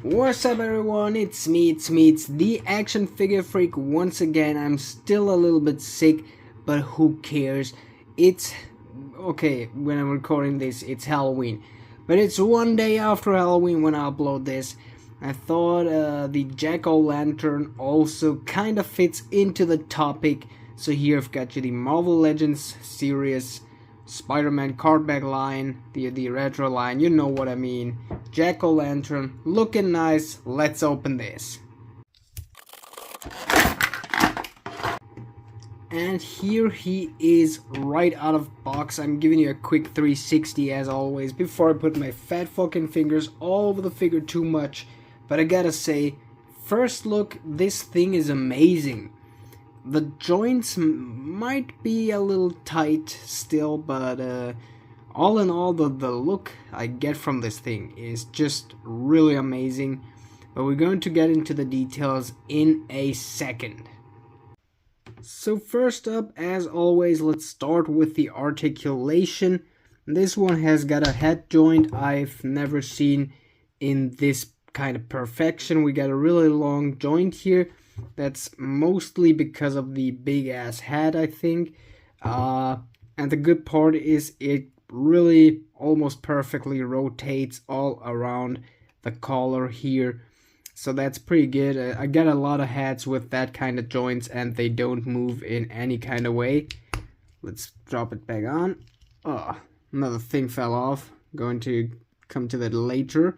What's up everyone, it's me, the action figure freak once again. I'm still a little bit sick, but who cares? It's okay, when I'm recording this, it's Halloween. But it's one day after Halloween when I upload this. I thought the jack-o'-lantern also kind of fits into the topic. So here I've got you the Marvel Legends series, Spider-Man cardback line, the retro line, you know what I mean. Jack-o'-lantern, looking nice, let's open this. And here he is right out of box. I'm giving you a quick 360 as always, before I put my fat fucking fingers all over the figure too much. But I gotta say, first look, this thing is amazing. The joints might be a little tight still, but all in all, the look I get from this thing is just really amazing. But we're going to get into the details in a second. So first up, as always, let's start with the articulation. This one has got a head joint I've never seen in this kind of perfection. We got a really long joint here. That's mostly because of the big ass head, I think. And the good part is it really almost perfectly rotates all around the collar here. So that's pretty good. I get a lot of hats with that kind of joints and they don't move in any kind of way. Let's drop it back on. Oh, another thing fell off. Going to come to that later.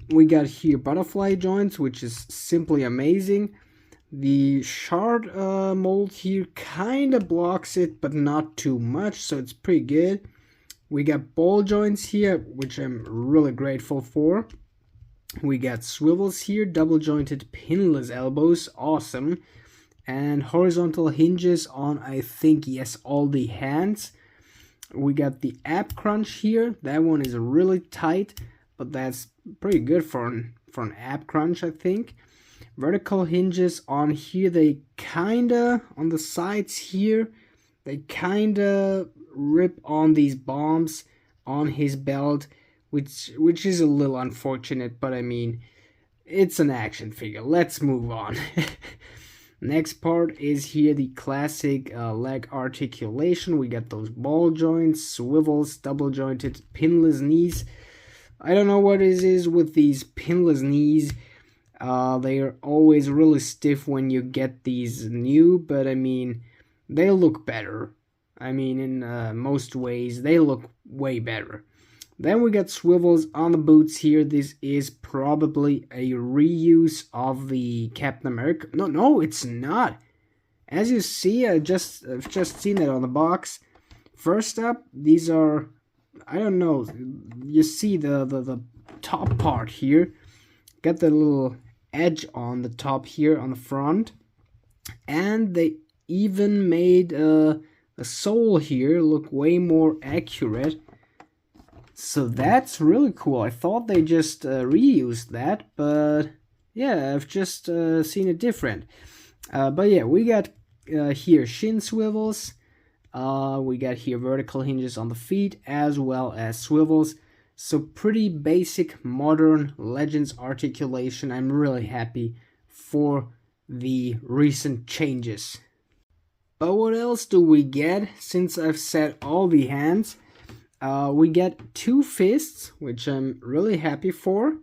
We got here butterfly joints, which is simply amazing. The shard mold here kind of blocks it, but not too much, so it's pretty good. We got ball joints here, which I'm really grateful for. We got swivels here, double jointed pinless elbows, awesome. And horizontal hinges on, I think, yes, all the hands. We got the ab crunch here. That one is really tight, but that's pretty good for an ab crunch, I think. Vertical hinges on here, they kinda, on the sides here, they kinda rip on these bombs on his belt, which is a little unfortunate, but I mean, it's an action figure. Let's move on. Next part is here the classic leg articulation. We got those ball joints, swivels, double jointed pinless knees. I don't know what it is with these pinless knees. They are always really stiff when you get these new, but I mean, they look better. I mean, in most ways, they look way better. Then we got swivels on the boots here. This is probably a reuse of the Captain America. No, it's not. As you see, I've just seen it on the box. First up, these are, I don't know, you see the top part here. Got the little edge on the top here on the front. And they even made the sole here look way more accurate. So that's really cool. I thought they just reused that, but yeah, I've just seen it different. But yeah, we got here shin swivels. We got here vertical hinges on the feet as well as swivels. So pretty basic modern Legends articulation. I'm really happy for the recent changes. But what else do we get since I've said all the hands? We get two fists, which I'm really happy for.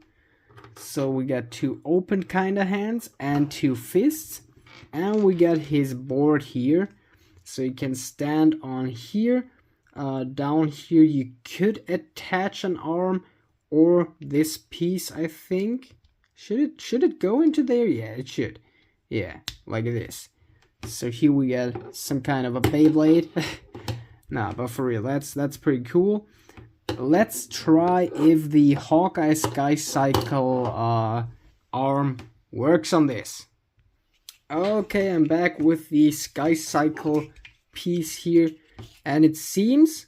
So we got two open kind of hands and two fists. And we got his board here. So you can stand on here. Down here you could attach an arm or this piece, I think. Should it go into there? Yeah, it should. Yeah, like this. So here we got some kind of a Beyblade. Nah, but for real, that's pretty cool. Let's try if the Hawkeye Sky Cycle arm works on this. Okay, I'm back with the Sky Cycle piece here. And it seems...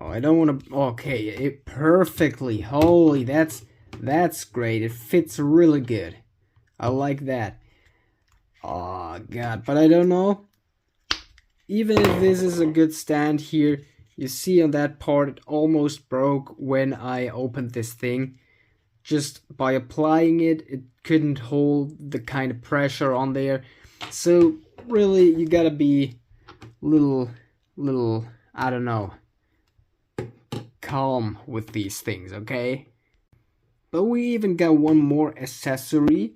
Oh, I don't want to... Okay, it perfectly. Holy, that's great. It fits really good. I like that. Oh, God. But I don't know. Even if this is a good stand here, you see on that part it almost broke when I opened this thing. just by applying it, it couldn't hold the kind of pressure on there. So really, you gotta be little, I don't know, calm with these things, okay? But we even got one more accessory.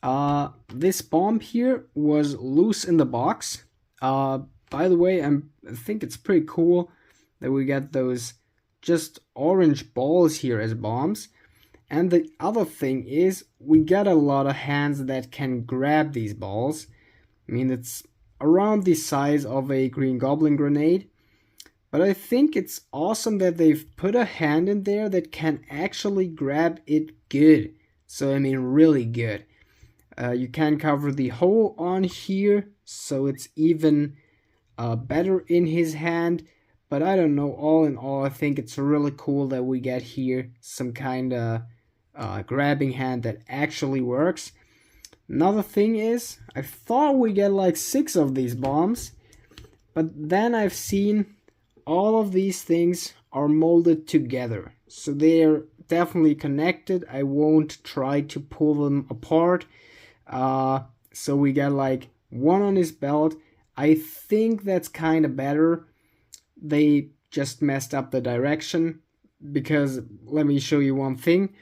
This bomb here was loose in the box. By the way, I think it's pretty cool that we got those just orange balls here as bombs. And the other thing is we got a lot of hands that can grab these balls. I mean, it's around the size of a Green Goblin grenade. But I think it's awesome that they've put a hand in there that can actually grab it good. So I mean, really good. You can cover the hole on here, so it's even better in his hand. But I don't know, all in all, I think it's really cool that we get here some kind of grabbing hand that actually works. Another thing is, I thought we get like 6 of these bombs, but then I've seen all of these things are molded together. So they're definitely connected. I won't try to pull them apart. So we got like 1 on his belt. I think that's kind of better. They just messed up the direction, because let me show you one thing.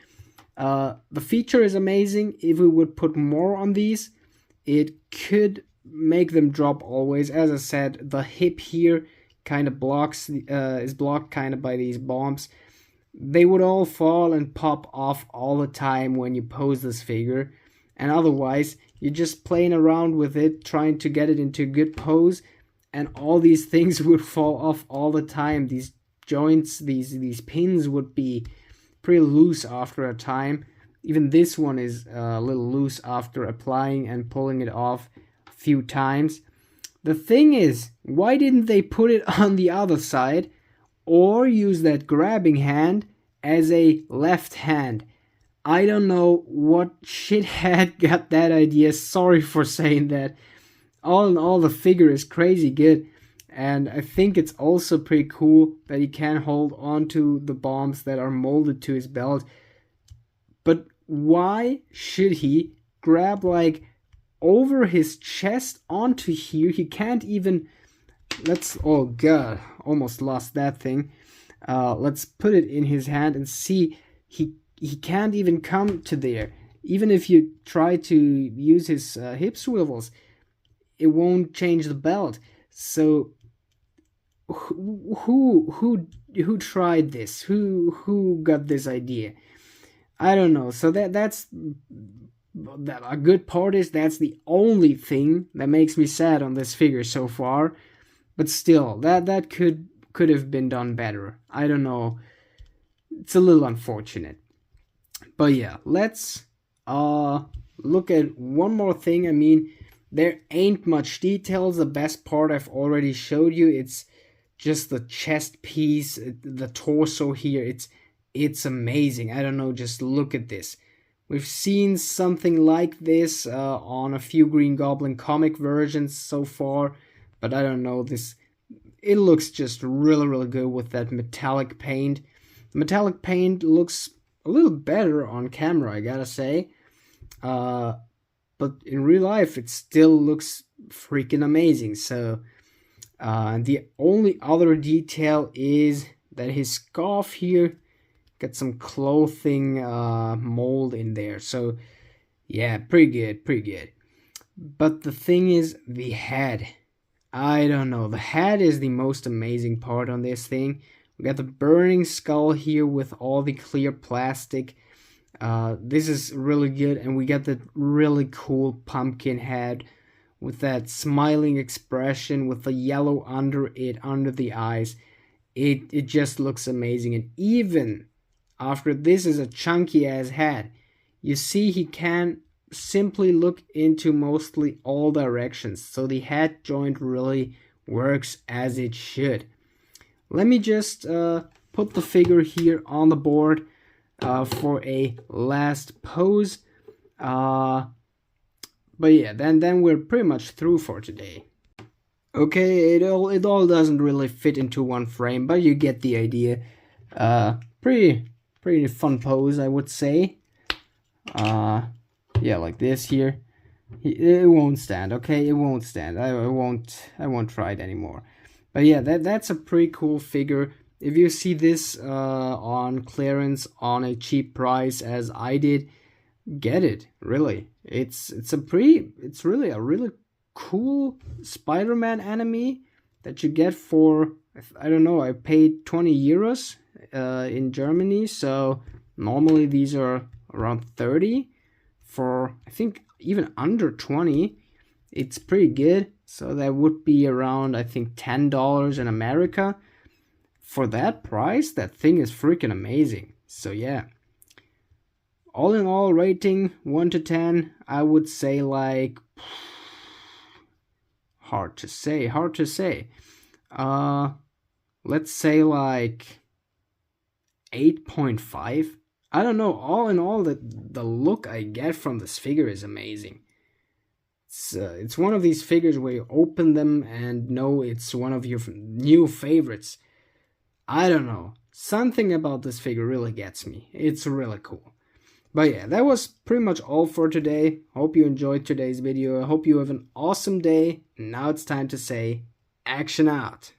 The feature is amazing. If we would put more on these, it could make them drop always. As I said, the hip here kind of blocks, is blocked kind of by these bombs. They would all fall and pop off all the time when you pose this figure. And otherwise, you're just playing around with it, trying to get it into a good pose, and all these things would fall off all the time. These joints, these pins would be pretty loose after a time. Even this one is a little loose after applying and pulling it off a few times. The thing is, why didn't they put it on the other side or use that grabbing hand as a left hand? I don't know what shithead got that idea. Sorry for saying that. All in all, the figure is crazy good. And I think it's also pretty cool that he can hold on to the bombs that are molded to his belt. But why should he grab like over his chest onto here? He can't even... oh god, almost lost that thing. Let's put it in his hand and see. He can't even come to there. Even if you try to use his hip swivels, it won't change the belt. So who tried this? Who got this idea? I don't know. So that's a good part is that's the only thing that makes me sad on this figure so far. But still, that could have been done better. I don't know. It's a little unfortunate. But yeah, let's look at one more thing. I mean, there ain't much details. The best part I've already showed you. It's just the chest piece, the torso here. It's amazing. I don't know, just look at this. We've seen something like this on a few Green Goblin comic versions so far, but I don't know, it looks just really good with that metallic paint. The metallic paint looks a little better on camera, I gotta say. But in real life, it still looks freaking amazing. So, the only other detail is that his scarf here got some clothing mold in there. So, yeah, pretty good. But the thing is, the head. I don't know. The head is the most amazing part on this thing. We got the burning skull here with all the clear plastic. This is really good, and we got the really cool pumpkin head with that smiling expression with the yellow under the eyes. It just looks amazing, and even after this is a chunky ass head, you see he can simply look into mostly all directions, so the head joint really works as it should. Let me just put the figure here on the board for a last pose. But yeah, then we're pretty much through for today. Okay, it all doesn't really fit into one frame, but you get the idea. Pretty fun pose, I would say. Yeah, like this here. It won't stand, okay? It won't stand. I won't try it anymore. But yeah, that's a pretty cool figure. If you see this on clearance on a cheap price as I did, get it. Really, it's really a really cool Spider-Man enemy that you get for, I don't know. I paid 20 euros in Germany, so normally these are around 30. For I think even under 20, it's pretty good. So that would be around, I think, $10 in America. For that price, that thing is freaking amazing. So yeah, all in all, rating 1 to 10, I would say like, hard to say. Uh let's say like 8.5. I don't know, all in all, the look I get from this figure is amazing. It's one of these figures where you open them and know it's one of your new favorites. I don't know. Something about this figure really gets me. It's really cool. But yeah, that was pretty much all for today. Hope you enjoyed today's video. I hope you have an awesome day. Now it's time to say, action out.